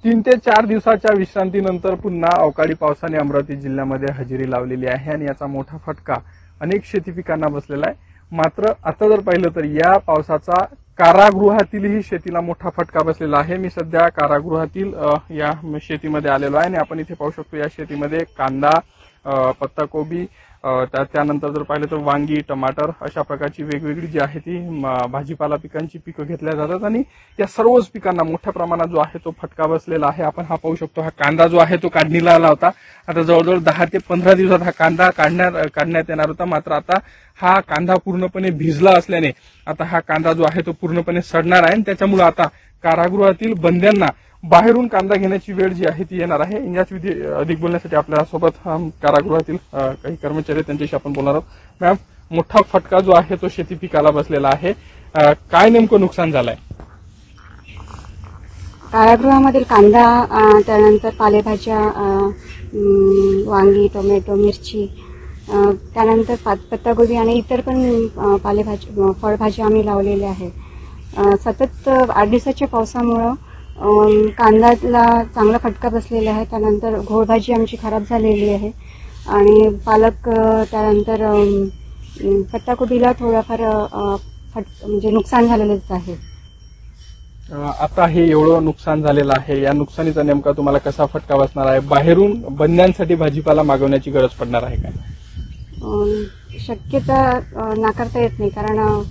3 ते 4 दिवसाच्या विश्रांतीनंतर पुन्हा अवकाळी पावसाने अमरावती जिल्ह्यामध्ये हजेरी लावलेली आहे आणि याचा मोठा फटका अनेक शेती पिकांना बसलेला आहे। मात्र आता जर पाहिलं तर या पावसाचा कारागृहातीलही शेतीला मोठा फटका बसलेला आहे। मी सध्या कारागृहातील या शेतीमध्ये आलेलो आहे आणि आपण इथे पाहू शकतो या शेतीमध्ये कांदा, पत्ताकोबी, त्यानंतर जर पाहिलं तर वांगी, टमाटर अशा प्रकारची वेगवेगळी जी आहे ती भाजीपाला पिकांची पिकं घेतल्या जातात आणि या सर्वच पिकांना मोठ्या प्रमाणात जो आहे तो फटका बसलेला आहे। आपण हा पाहू शकतो, हा कांदा जो आहे तो काढणीला आला होता। आता जवळजवळ 10 ते 15 दिवसात हा कांदा काढण्यात येणार होता। मात्र आता हा कांदा पूर्णपणे भिजला असल्याने आता हा कांदा जो आहे तो पूर्णपणे सडणार आहे आणि त्याच्यामुळे आता कारागृहातील बंद्यांना बाहेरून कांदा घेण्याची वेळ जी आहे ती येणार आहे। याच अधिक बोलण्यासाठी आपल्या सोबत कारागृहातील काही कर्मचारी त्यांच्याशी आपण बोलणार आहोत। मॅम, मोठा फटका जो आहे तो शेती पिकाला बसलेला आहे, काय नेमकं नुकसान झालंय? कारागृहामधील कांदा, त्यानंतर पालेभाज्या, वांगी, टोमॅटो, मिरची, त्यानंतर पत्ताकोबी आणि इतर पण पालेभाजी फळभाज्या आम्ही लावलेल्या आहेत। सतत 8 दिवसाच्या पावसामुळं कांद्याला चांगला फटका बसलेला आहे। त्यानंतर घोळभाजी आमची खराब झालेली आहे आणि पालक, त्यानंतर पत्ताकोबीला थोडाफार म्हणजे नुकसान झालेलंच आहे। आता हे एवढं नुकसान झालेलं आहे, या नुकसानीचा नेमका तुम्हाला कसा फटका बसणार आहे? बाहेरून बंद्यांसाठी भाजीपाला मागवण्याची गरज पडणार आहे का? शक्यता नाकारता येत नाही, कारण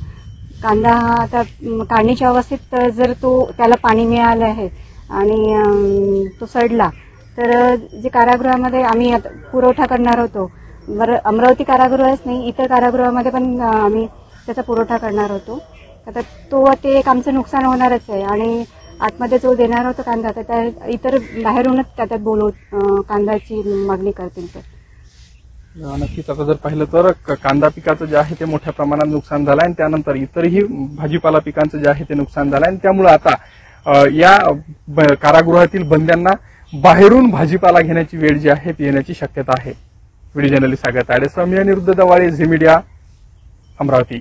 कांदा हा आता काढणीच्या अवस्थेत जर त्याला पाणी मिळालं आहे आणि तो सडला तर जे कारागृहामध्ये आम्ही पुरवठा करणार होतो, अमरावती कारागृहच नाही इतर कारागृहामध्ये पण आम्ही त्याचा पुरवठा करणार होतो। आता ते एक आमचं नुकसान होणारच आहे आणि आतमध्ये जो देणार होता कांदा तर त्या इतर बाहेरूनच त्याच्यात कांद्याची मागणी करतील तर नक्कीच। आता जर पाहिलं तर कांदा पिकाचं जे आहे ते मोठ्या प्रमाणात नुकसान झालं आणि त्यानंतर इतरही भाजीपाला पिकांचं जे आहे ते नुकसान झालं आणि त्यामुळे आता या कारागृहातील बंद्यांना बाहेरून भाजीपाला घेण्याची वेळ जी आहे ती येण्याची शक्यता आहे। व्हिडिओ जर्नलिस्ट सागर ताडेसह मी अनिरुद्ध दवाळे, झी मीडिया, अमरावती।